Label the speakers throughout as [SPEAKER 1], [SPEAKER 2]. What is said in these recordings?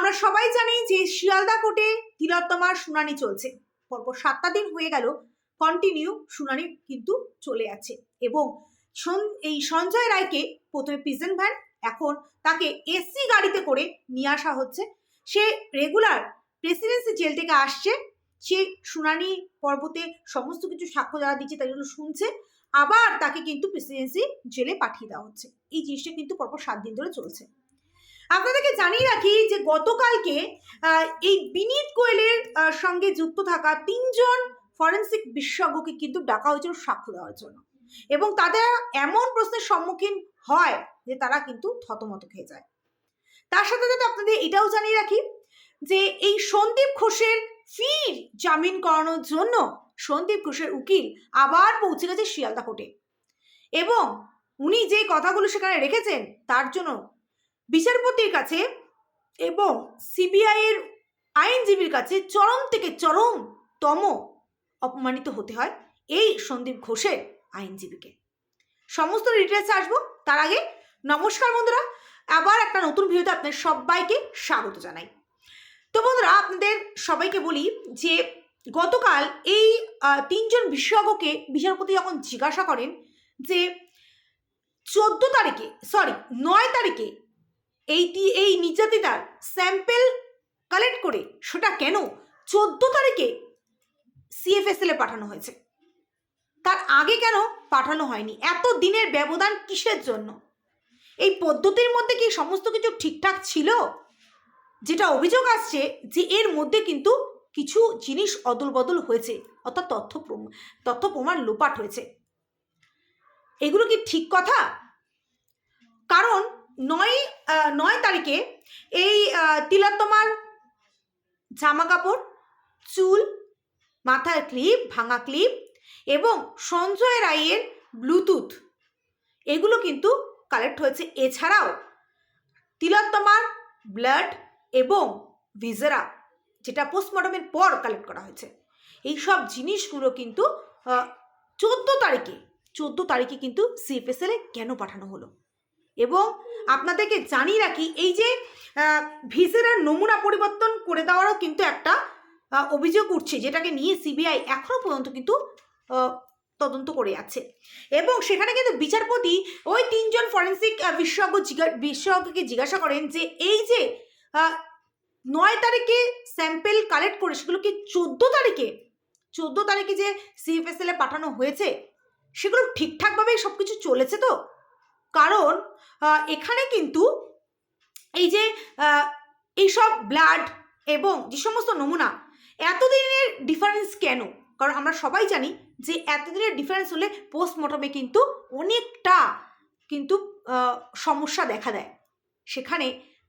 [SPEAKER 1] আমরা সবাই জানি যে শিয়ালদা কোর্টে তিলোত্তমার শুনানি চলছে। পরপর 7টা দিন হয়ে গেল কন্টিনিউ শুনানি কিন্তু চলে আছে এবং এই সঞ্জয় রায়কে প্রথমে প্রিজন ভ্যান, এখন তাকে এসি গাড়িতে করে নিয়ে আসা হচ্ছে। সে রেগুলার প্রেসিডেন্সি জেল থেকে আসছে, সে শুনানি পর্বতে সমস্ত কিছু সাক্ষ্য যারা দিচ্ছে তাই জন্য শুনছে, আবার তাকে কিন্তু প্রেসিডেন্সি জেলে পাঠিয়ে দেওয়া হচ্ছে। এই জিনিসটা কিন্তু পরপর 7 দিন ধরে চলছে। আপনাদেরকে জানিয়ে রাখি যে গতকালকে এই বিনীত গোয়েলের সঙ্গে যুক্ত থাকা 3জন ফরেন্সিক বিশেষজ্ঞকে কিন্তু ডাকা হয়েছিল সাক্ষ্য দেওয়ার জন্য, এবং তাদের এমন প্রশ্নের সম্মুখীন হয় যে তারা কিন্তু থতমত খেয়ে যায়। তার সাথে সাথে আপনাদের এটাও জানিয়ে রাখি যে এই সন্দীপ ঘোষের ফির জামিন করানোর জন্য সন্দীপ ঘোষের উকিল আবার পৌঁছে গেছে শিয়ালদা কোর্টে, এবং উনি যে কথাগুলো সেখানে রেখেছেন তার জন্য বিচারপতির কাছে এবং সিবিআই এর আইনজীবীর কাছে চরম থেকে চরমতম অপমানিত হতে হয় এই সন্দীপ ঘোষের আইনজীবীকে। সমস্ত ডিটেলসে আসবো, তার আগে নমস্কার বন্ধুরা, আবার একটা নতুন ভিডিওতে আপনাদের সবাইকে স্বাগত জানাই। তো বন্ধুরা, আপনাদের সবাইকে বলি যে গতকাল এই 3জন বিশেষজ্ঞকে বিচারপতি যখন জিজ্ঞাসা করেন যে 9 তারিখে এই নির্যাতিতার স্যাম্পেল কালেক্ট করে সেটা কেন 14 তারিখে সিএফএসএল এ পাঠানো হয়েছে, তার আগে কেন পাঠানো হয়নি, এত দিনের ব্যবধান কিসের জন্য? এই পদ্ধতির মধ্যে কি সমস্ত কিছু ঠিকঠাক ছিল? যেটা অভিযোগ আসছে যে এর মধ্যে কিন্তু কিছু জিনিস অদল বদল হয়েছে, অর্থাৎ তথ্য প্রমাণ লোপাট হয়েছে। এগুলো কি ঠিক কথা? কারণ 9 তারিখে এই তিলোত্তমার জামা কাপড়, চুল, মাথার ক্লিপ, ভাঙা ক্লিপ এবং সঞ্জয় রায়ের ব্লুটুথ এগুলো কিন্তু কালেক্ট হয়েছে। এছাড়াও তিলোত্তমার ব্লাড এবং ভিজেরা, যেটা পোস্টমর্টমের পর কালেক্ট করা হয়েছে, এই সব জিনিসগুলো কিন্তু 14 তারিখে কিন্তু সিএফএসএল এ কেন পাঠানো হলো? এবং আপনাদেরকে জানিয়ে রাখি এই যে ভিসেরার নমুনা পরিবর্তন করে দেওয়ারও কিন্তু একটা অভিযোগ উঠছে, যেটাকে নিয়ে সিবিআই এখনো পর্যন্ত কিন্তু তদন্ত করে আছে। এবং সেখানে কিন্তু বিচারপতি ওই 3জন ফরেন্সিক বিশেষজ্ঞকে জিজ্ঞাসা করেন যে এই যে 9 তারিখে স্যাম্পেল কালেক্ট করে সেগুলোকে 14 তারিখে যে সিএফএসএল এ পাঠানো হয়েছে সেগুলো ঠিকঠাকভাবেই সব কিছু চলেছে তো? কারণ এখানে কিন্তু এই যে এইসব ব্লাড এবং যে সমস্ত নমুনা, এতদিনের ডিফারেন্স কেন? কারণ আমরা সবাই জানি যে এতদিনের ডিফারেন্স হলে পোস্টমর্টমে কিন্তু অনেকটা কিন্তু সমস্যা দেখা দেয়। সেখানে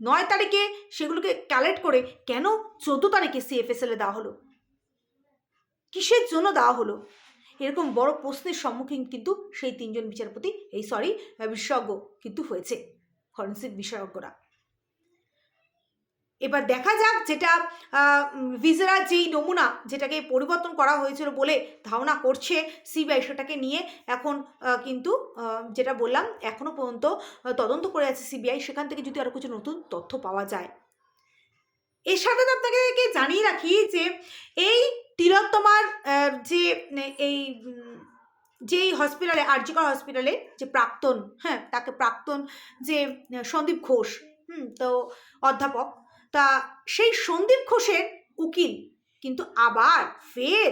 [SPEAKER 1] 9 তারিখে সেগুলোকে কালেক্ট করে কেন 14 তারিখে সিএফএসএল এ দেওয়া হলো? কিসের জন্য দেওয়া হলো? এরকম বড় প্রশ্নের সম্মুখীন কিন্তু সেই 3জন বিশেষজ্ঞ কিন্তু হয়েছে, ফরেন্সিক বিশেষজ্ঞরা। এবার দেখা যাক যেটা ভিজেরা যেই নমুনা যেটাকে পরিবর্তন করা হয়েছিল বলে ধারণা করছে সিবিআই, সেটাকে নিয়ে এখন কিন্তু যেটা বললাম এখনো পর্যন্ত তদন্ত করে আছে সিবিআই, সেখান থেকে যদি আরও কিছু নতুন তথ্য পাওয়া যায়। এর সাথে আপনাকে জানিয়ে রাখি যে এই তিলোত্তমার যেই হসপিটালে, আরজি কর হসপিটালে যে প্রাক্তন যে সন্দীপ ঘোষ তো অধ্যাপক, তা সেই সন্দীপ ঘোষের উকিল কিন্তু আবার ফের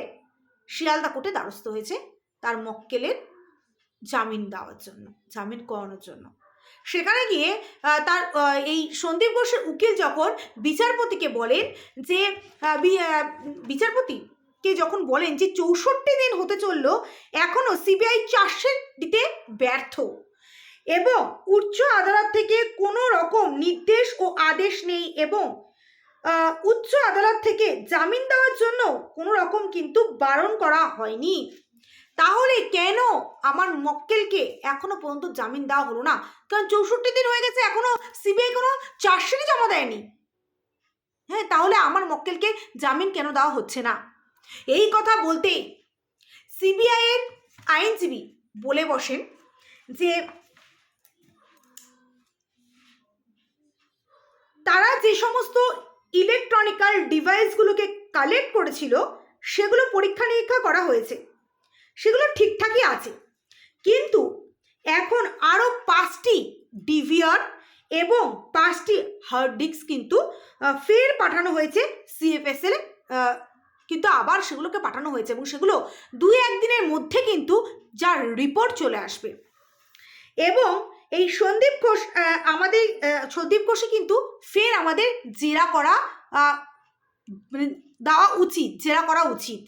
[SPEAKER 1] শিয়ালদা কোর্টে দ্বারস্থ হয়েছে তার মক্কেলের জামিন করানোর জন্য। সেখানে গিয়ে তার এই সন্দীপ ঘোষের উকিল যখন বিচারপতিকে বলেন যে বিচারপতিকে যখন বলেন যে 64 দিন হতে চললো এখনো সিবিআই চার্জশিট দিতে ব্যর্থ, এবং উচ্চ আদালত থেকে কোনো রকম নির্দেশ ও আদেশ নেই, এবং উচ্চ আদালত থেকে জামিন দেওয়ার জন্য কোনো রকম কিন্তু বারণ করা হয়নি, তাহলে কেন আমার মক্কেলকে এখনো পর্যন্ত জামিন দেওয়া হলো না? কারণ 64 দিন হয়ে গেছে, এখনো সিবিআই কোনো চার্জশিটই জমা দেয়নি। হ্যাঁ, তাহলে আমার মক্কেলকে জামিন কেন দেওয়া হচ্ছে না? এই কথা বলতে সিবিআই এর আইনজীবী বলে বসেন যে তারা যে সমস্ত ইলেকট্রনিক্যাল ডিভাইসগুলোকে কালেক্ট করেছিল সেগুলো পরীক্ষা নিরীক্ষা করা হয়েছে, সেগুলো ঠিকঠাকই আছে। কিন্তু এখন আরও 5টি ডিভিআর এবং 5টি হার্ড ডিস্ক কিন্তু ফের পাঠানো হয়েছে সিএফএসএল, কিন্তু আবার সেগুলোকে পাঠানো হয়েছে এবং সেগুলো 2-1 দিনের মধ্যে কিন্তু যার রিপোর্ট চলে আসবে। এবং এই সন্দীপ ঘোষ সন্দীপ ঘোষে কিন্তু ফের আমাদের জেরা করা দেওয়া উচিত, জেরা করা উচিত।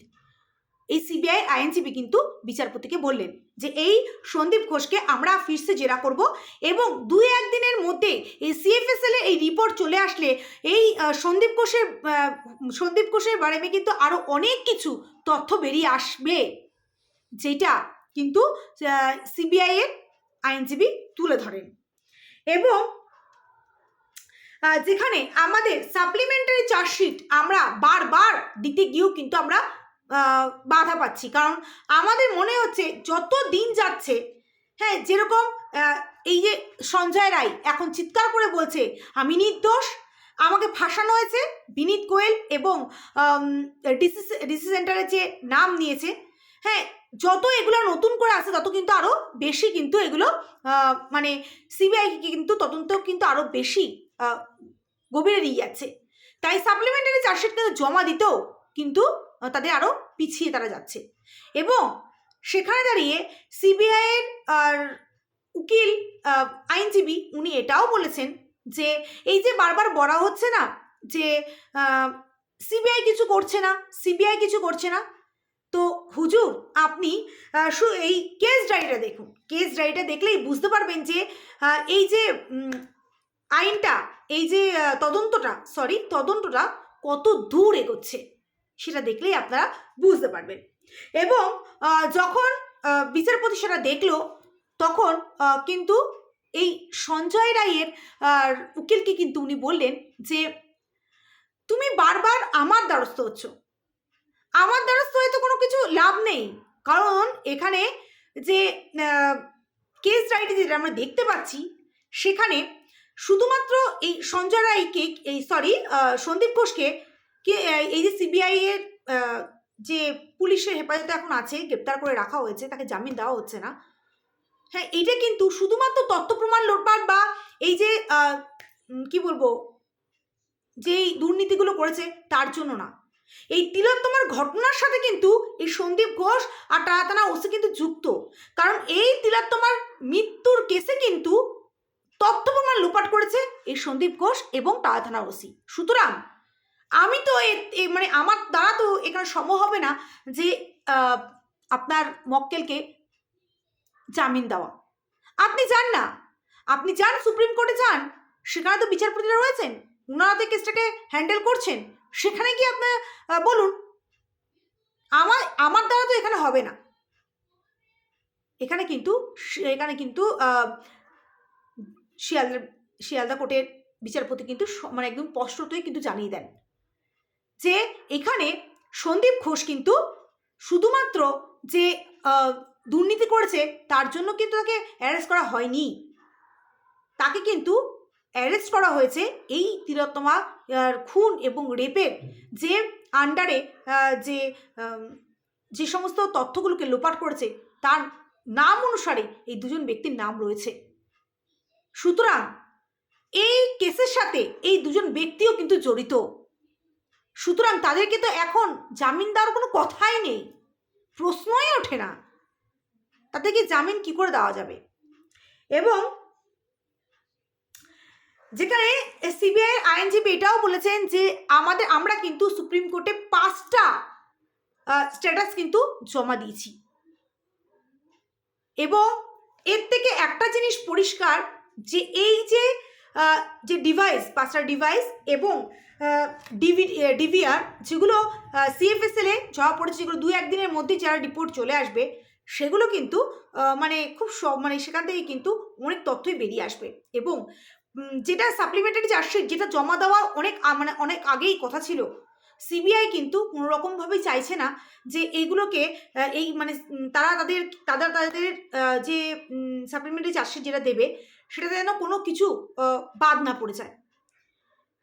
[SPEAKER 1] এই সিবিআই আইনজীবী কিন্তু বিচারপতিকে বললেন যে এই সন্দীপ ঘোষকে আমরা ফিরসে জেরা করব এবং 2-1 দিনের মধ্যে এই সিএফএসএল এর এই রিপোর্ট চলে আসলে এই সন্দীপ ঘোষের বারে কিন্তু আরও অনেক কিছু তথ্য বেরিয়ে আসবে, যেটা কিন্তু সিবিআই এর আইনজীবী তুলে ধরেন। এবং যেখানে আমাদের সাপ্লিমেন্টারি চার্জশিট আমরা বারবার দিতে গিয়েও কিন্তু আমরা বাধা পাচ্ছি, কারণ আমাদের মনে হচ্ছে যত দিন যাচ্ছে, হ্যাঁ, যেরকম এই যে সঞ্জয় রায় এখন চিৎকার করে বলছে আমি নির্দোষ, আমাকে ফাঁসানো হয়েছে, বিনীত গোয়েল এবং ডিসি সেন্টারের যে নাম নিয়েছে, হ্যাঁ, যত এগুলো নতুন করে আসছে তত কিন্তু আরও বেশি কিন্তু এগুলো মানে সিবিআই কিন্তু তদন্ত কিন্তু আরও বেশি গভীরে নিয়ে যাচ্ছে। তাই সাপ্লিমেন্টারি চার্জশিট কিন্তু জমা দিতেও কিন্তু তাদের আরও পিছিয়ে তারা যাচ্ছে। এবং সেখানে দাঁড়িয়ে সিবিআইয়ের উকিল আইনজীবী উনি এটাও বলেছেন যে এই যে বারবার বলা হচ্ছে না যে সিবিআই কিছু করছে না, সিবিআই কিছু করছে না, তো হুজুর আপনি এই কেস ডায়েরিটা দেখুন, কেস ডায়েরিটা দেখলেই বুঝতে পারবেন যে এই যে আইনটা, এই যে তদন্তটা কত দূর এগোচ্ছে, সেটা দেখলেই আপনারা বুঝতে পারবেন। এবং যখন বিচারপতি সেটা দেখলো তখন কিন্তু এই সঞ্জয় রায়ের উকিলকে কিন্তু উনি বললেন যে তুমি বারবার আমার দ্বারস্থ হচ্ছ, আমার দ্বারস্থ হয়তো কোনো কিছু লাভ নেই, কারণ এখানে যে কেস ডায়েরি যেটা আমরা দেখতে পাচ্ছি সেখানে শুধুমাত্র এই সঞ্জয় রায়কে সন্দীপ ঘোষকে এই যে সিবিআই এর যে পুলিশের হেফাজতে এখন আছে, গ্রেপ্তার করে রাখা হয়েছে, তাকে জামিন দেওয়া হচ্ছে না, হ্যাঁ, এটা কিন্তু শুধুমাত্র তথ্য প্রমাণ লোটপাট বা এই যে কি বলবো যে দুর্নীতিগুলো করেছে তার জন্য না, এই তিলোত্তমার ঘটনার সাথে কিন্তু এই সন্দীপ ঘোষ আর টালা থানা ওসি কিন্তু যুক্ত, কারণ এই তিলোত্তমার মৃত্যুর কেসে কিন্তু তথ্য প্রমাণ লোপাট করেছে এই সন্দীপ ঘোষ এবং টালা থানা ওসি। সুতরাং আমি তো মানে আমার দ্বারা তো এখানে সম্ভব হবে না যে আপনার মক্কেলকে জামিন দেওয়া। আপনি যান না, আপনি যান সুপ্রিম কোর্টে যান, সেখানে তো বিচারপতিরা রয়েছেন, ওনারা তো কেসটাকে হ্যান্ডেল করছেন, সেখানে গিয়ে আপনার বলুন। আমার দ্বারা তো এখানে হবে না। এখানে কিন্তু শিয়ালদা কোর্টের বিচারপতি কিন্তু মানে একদম স্পষ্টতই কিন্তু জানিয়ে দেন যে এখানে সন্দীপ ঘোষ কিন্তু শুধুমাত্র যে দুর্নীতি করেছে তার জন্য কিন্তু তাকে অ্যারেস্ট করা হয়নি, তাকে কিন্তু অ্যারেস্ট করা হয়েছে এই তিলোত্তমা খুন এবং রেপের যে আন্ডারে যে সমস্ত তথ্যগুলোকে লোপাট করেছে তার নাম অনুসারে এই দুজন ব্যক্তির নাম রয়েছে। সুতরাং এই কেসের সাথে এই দুজন ব্যক্তিও কিন্তু জড়িত, সুতরাং তাদেরকে তো এখন জামিন দেওয়ার কোনো কথাই নেই, প্রশ্নই ওঠে না, তাদেরকে জামিন কি করে দেওয়া যাবে। এবং যেখানে সিবিআই আইনজীবী এটাও বলেছেন যে আমরা কিন্তু সুপ্রিম কোর্টে 5টা স্ট্যাটাস কিন্তু জমা দিয়েছি, এবং এর থেকে একটা জিনিস পরিষ্কার যে এই যে ডিভাইস 5টা ডিভাইস এবং ডিভিআর যেগুলো সিএফএসএল-এ জমা পড়েছে, যেগুলো 2-1 দিনের মধ্যে যারা রিপোর্ট চলে আসবে, সেগুলো কিন্তু মানে খুব মানে সেখান থেকে কিন্তু অনেক তথ্যই বেরিয়ে আসবে। এবং যেটা সাপ্লিমেন্টারি চার্জশিট যেটা জমা দেওয়া অনেক আগেই কথা ছিল, সিবিআই কিন্তু কোনো রকমভাবেই চাইছে না যে এইগুলোকে এই মানে তারা তাদের যে সাপ্লিমেন্টারি চার্জশিট যেটা দেবে সেটাতে যেন কোনো কিছু বাদ না পড়ে যায়,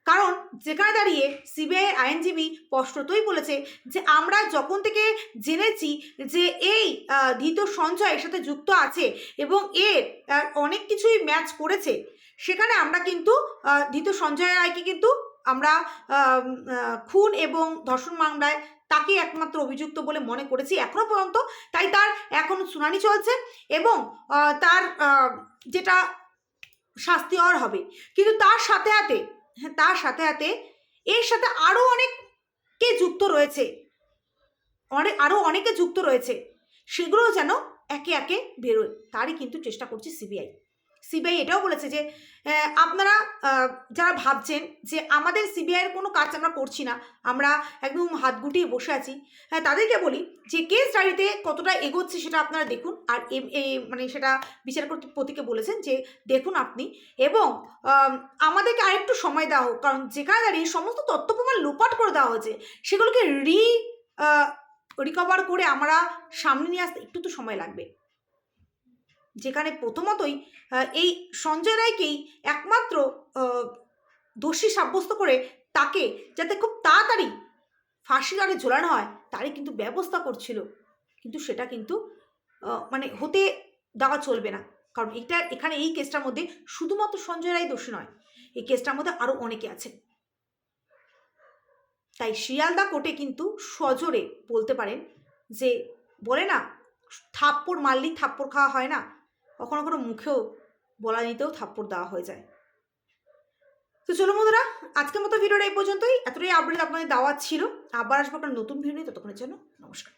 [SPEAKER 1] কারণ যেখানে দাঁড়িয়ে সিবিআই আইনজীবী স্পষ্টতই বলেছে যে আমরা যখন থেকে জেনেছি যে এই ধৃত সঞ্জয় এর সাথে যুক্ত আছে এবং এর অনেক কিছুই ম্যাচ করেছে, সেখানে আমরা কিন্তু ধৃত সঞ্জয় রায়কে কিন্তু আমরা খুন এবং ধর্ষণ মামলায় তাকে একমাত্র অভিযুক্ত বলে মনে করেছি এখনো পর্যন্ত। তাই তার এখনো শুনানি চলছে এবং তার যেটা শাস্তি হওয়ার হবে, কিন্তু তার সাথে সাথে এর সাথে আরও অনেকে যুক্ত রয়েছে, আরও অনেকে যুক্ত রয়েছে, সেগুলোও যেন একে একে বেরোয়, তারই কিন্তু চেষ্টা করছে সিবিআই। এটাও বলেছে যে আপনারা যারা ভাবছেন যে আমাদের সিবিআইয়ের কোনো কাজ আমরা করছি না, আমরা একদম হাত গুটিয়ে বসে আছি, তাদেরকে বলি যে কেস ডায়েরিতে কতটা এগোচ্ছে সেটা আপনারা দেখুন। আর মানে সেটা বিচারপতিকে বলেছেন যে দেখুন আপনি, এবং আমাদেরকে আরেকটু সময় দেওয়া হোক, কারণ যেখানে দাঁড়িয়ে সমস্ত তথ্য প্রমাণ লোপাট করে দেওয়া হয়েছে সেগুলোকে রিকভার করে আমরা সামনে নিয়ে আসতে একটু তো সময় লাগবে। যেখানে প্রথমতই এই সঞ্জয় রায়কেই একমাত্র দোষী সাব্যস্ত করে তাকে যাতে খুব তাড়াতাড়ি ফাঁসিকারে ঝোলানো হয় তারই কিন্তু ব্যবস্থা করছিল, কিন্তু সেটা কিন্তু মানে হতে দেওয়া চলবে না। কারণ এখানে এই কেসটার মধ্যে শুধুমাত্র সঞ্জয় রায় দোষী নয়, এই কেসটার মধ্যে আরও অনেকে আছে। তাই শিয়ালদা কোর্টে কিন্তু সজোরে বলতে পারেন যে বলে না, থাপ্পড় মারলেই থাপ্পড় খাওয়া হয় না, কখনো কখনো মুখেও বলা নিতেও থাপ্পড় দেওয়া হয়ে যায়। তো চলো বন্ধুরা, আজকের মতো ভিডিওটা এই পর্যন্তই। এতটাই আপডেট আপনাদের দেওয়া ছিল। আবার আসবো একটা নতুন ভিডিও নিয়ে, ততক্ষণের জন্য নমস্কার।